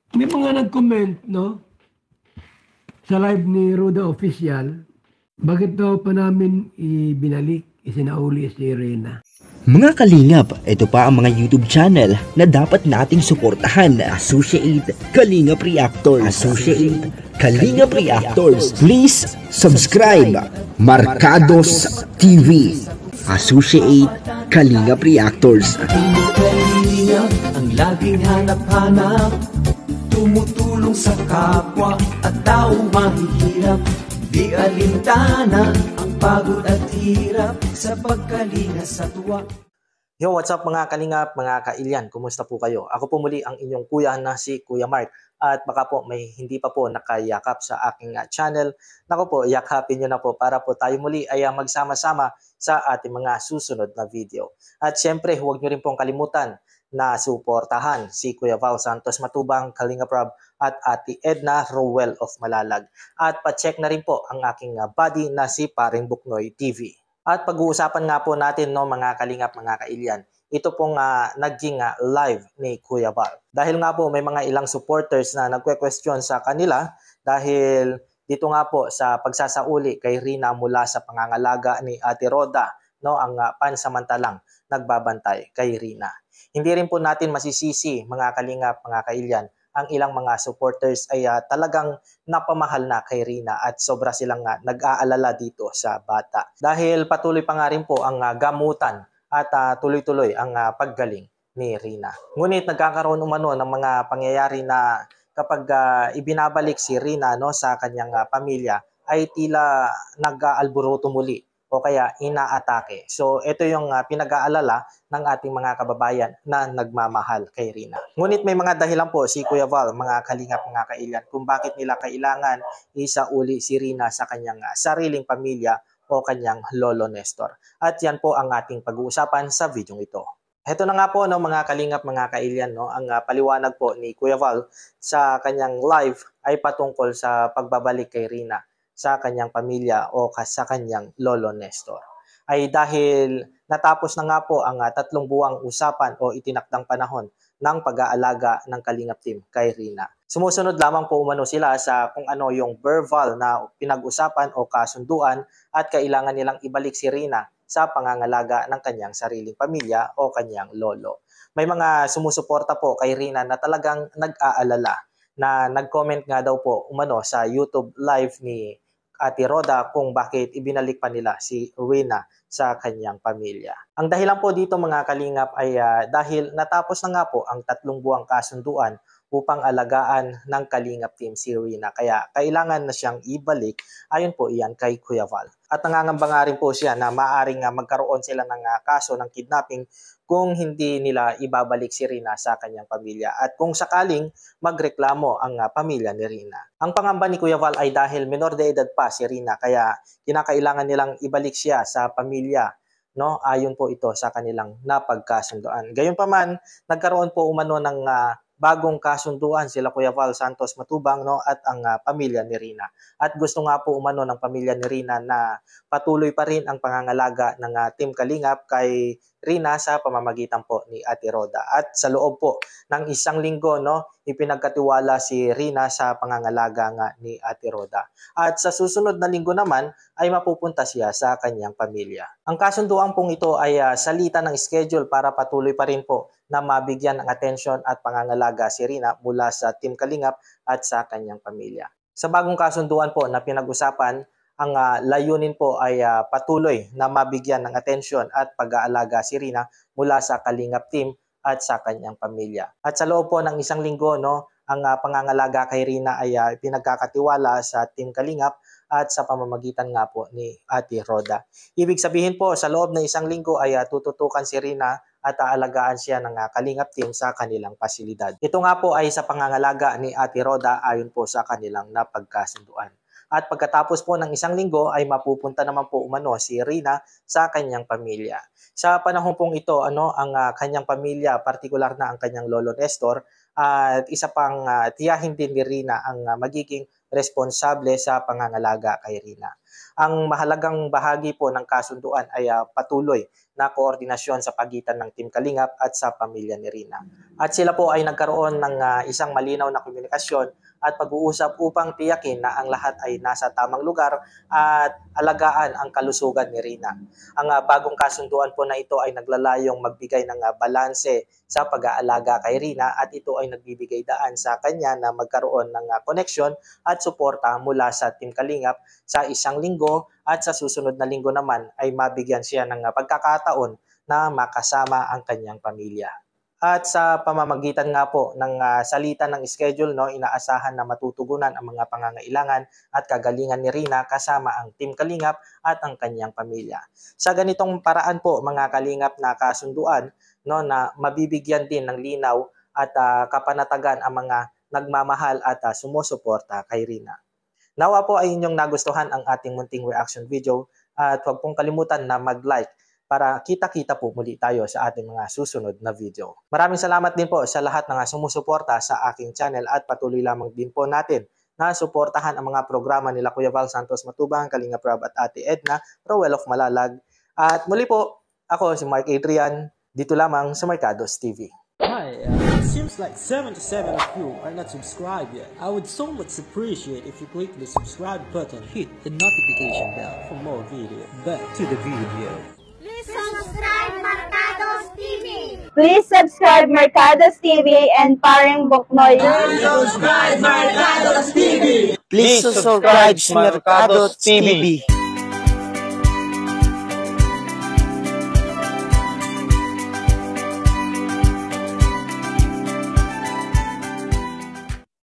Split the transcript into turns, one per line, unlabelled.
May mga nag-comment, no, sa live ni Roda Official, bakit daw pa namin ibinalik, isinauli si Reyna.
Mga kalingap, ito pa ang mga YouTube channel na dapat nating suportahan. Associate Kalingap Reactors. Associate Kalingap Reactors. Please subscribe. Marcados TV. Associate Kalingap Reactors.
Kalingap ang laging hanap-hanap, tumutulong sa kapwa at tao mahihirap. Di alintana ang pagod at hirap sa pagkalinga sa tuwa.
Yo, what's up mga kalingap, mga kailyan? Kumusta po kayo? Ako po muli ang inyong kuya na si Kuya Mark. At baka po may hindi pa po nakayakap sa aking channel. Naku po, yakapin nyo na po para po tayo muli ay magsama-sama sa ating mga susunod na video. At syempre, huwag nyo rin pong kalimutan na suportahan si Kuya Val Santos Matubang, Kalinga Prab at Ate Edna Rowell of Malalag. At pa-check na rin po ang aking buddy na si Paring Buknoy TV. At pag-uusapan nga po natin no mga kalingap, mga kailyan, ito pong naging live ni Kuya Val. Dahil nga po may mga ilang supporters na nagque-question sa kanila dahil dito nga po sa pagsasauli kay Rina mula sa pangangalaga ni Ate Roda, no, ang pansamantalang nagbabantay kay Rina. Hindi rin po natin masisisi mga kalingap, mga kailyan, ang ilang mga supporters ay talagang napamahal na kay Rina at sobra silang nag-aalala dito sa bata. Dahil patuloy pa nga rin po ang gamutan at tuloy-tuloy ang paggaling ni Rina. Ngunit nagkakaroon umano ng mga pangyayari na kapag ibinabalik si Rina no, sa kanyang pamilya ay tila nag-aalburuto muli o kaya inaatake. So ito yung pinag-aalala ng ating mga kababayan na nagmamahal kay Rina. Ngunit may mga dahilan po si Kuya Val, mga kalingap, mga kailyan, kung bakit nila kailangan isauli si Rina sa kanyang sariling pamilya o kanyang lolo Nestor. At yan po ang ating pag-uusapan sa video ito. Heto na nga po no, mga kalingap, mga kailyan, no, ang paliwanag po ni Kuya Val sa kanyang live ay patungkol sa pagbabalik kay Rina sa kanyang pamilya o sa kanyang lolo Nestor. Ay dahil natapos na nga po ang 3 buwang usapan o itinakdang panahon ng pag-aalaga ng Kalingap Team kay Rina. Sumusunod lamang po umano sila sa kung ano yung verbal na pinag-usapan o kasunduan at kailangan nilang ibalik si Rina sa pangangalaga ng kanyang sariling pamilya o kanyang lolo. May mga sumusuporta po kay Rina na talagang nag-aalala na nag-comment nga daw po umano sa YouTube live ni Ate Roda kung bakit ibinalik pa nila si Rina sa kanyang pamilya. Ang dahilan po dito mga kalingap ay dahil natapos na nga po ang 3 buwang kasunduan upang alagaan ng Kalingap Team si Rina. Kaya kailangan na siyang ibalik ayon po iyan kay Kuya Val. At nangangamba nga rin po siya na maaaring magkaroon sila ng kaso ng kidnapping kung hindi nila ibabalik si Rina sa kanyang pamilya at kung sakaling magreklamo ang pamilya ni Rina. Ang pangamba ni Kuya Val ay dahil menor de edad pa si Rina kaya kinakailangan nilang ibalik siya sa pamilya, no? Ayon po ito sa kanilang napagkasunduan. Gayunpaman, nagkaroon po umano ng bagong kasunduan sila Kuya Val Santos Matubang no at ang pamilya ni Rina. At gusto nga po umano ng pamilya ni Rina na patuloy pa rin ang pangangalaga ng Team Kalingap kay Rina sa pamamagitan po ni Ate Roda. At sa loob po ng 1 linggo no, ipinagkatiwala si Rina sa pangangalaga nga ni Ate Roda. At sa susunod na linggo naman ay mapupunta siya sa kanyang pamilya. Ang kasunduan pong ito ay salita ng schedule para patuloy pa rin po na mabigyan ng atensyon at pangangalaga si Rina mula sa Team Kalingap at sa kanyang pamilya. Sa bagong kasunduan po na pinag-usapan, ang layunin po ay patuloy na mabigyan ng atensyon at pag-aalaga si Rina mula sa Kalingap Team at sa kanyang pamilya. At sa loob po ng 1 linggo, no, ang pangangalaga kay Rina ay pinagkakatiwala sa Team Kalingap at sa pamamagitan nga po ni Ate Roda. Ibig sabihin po, sa loob ng 1 linggo ay tututukan si Rina at aalagaan siya ng Kalingap Team sa kanilang pasilidad. Ito nga po ay sa pangangalaga ni Ate Roda ayon po sa kanilang napagkasunduan. At pagkatapos po ng 1 linggo ay mapupunta naman po umano si Rina sa kanyang pamilya. Sa panahon pong ito, ang kanyang pamilya, partikular na ang kanyang lolo Nestor, at isa pang tiyahin din ni Rina ang magiging responsable sa pangangalaga kay Rina. Ang mahalagang bahagi po ng kasunduan ay patuloy na koordinasyon sa pagitan ng Team Kalingap at sa pamilya ni Rina. At sila po ay nagkaroon ng isang malinaw na komunikasyon at pag-uusap upang tiyakin na ang lahat ay nasa tamang lugar at alagaan ang kalusugan ni Rina. Ang bagong kasunduan po na ito ay naglalayong magbigay ng balanse sa pag-aalaga kay Rina at ito ay nagbibigay daan sa kanya na magkaroon ng connection at suporta mula sa Team Kalingap sa isang linggo at sa susunod na linggo naman ay mabigyan siya ng pagkakataon na makasama ang kanyang pamilya. At sa pamamagitan nga po ng salita ng schedule, inaasahan na matutugunan ang mga pangangailangan at kagalingan ni Rina kasama ang Team Kalingap at ang kanyang pamilya. Sa ganitong paraan po mga Kalingap na kasunduan, na mabibigyan din ng linaw at kapanatagan ang mga nagmamahal at sumusuporta kay Rina. Nawa po ay inyong nagustuhan ang ating munting reaction video at huwag pong kalimutan na mag-like para kita-kita po muli tayo sa ating mga susunod na video. Maraming salamat din po sa lahat ng sumusuporta sa aking channel at patuloy lamang din po natin na suportahan ang mga programa nila Kuya Val Santos Matubang, Kalingap Rob at Ate Edna, Rowell of Malalag. At muli po, ako si Mark Adrian, dito lamang sa Marcados TV.
Hi, it seems like 7 to 7 of you are not subscribed yet. I would so much appreciate if you click the subscribe button, hit the notification bell for more videos. Back to the video.
Subscribe Marcados TV.
Please subscribe Marcados TV and Paring Boknoy.
Subscribe Marcados TV!
Please subscribe Mercado TV.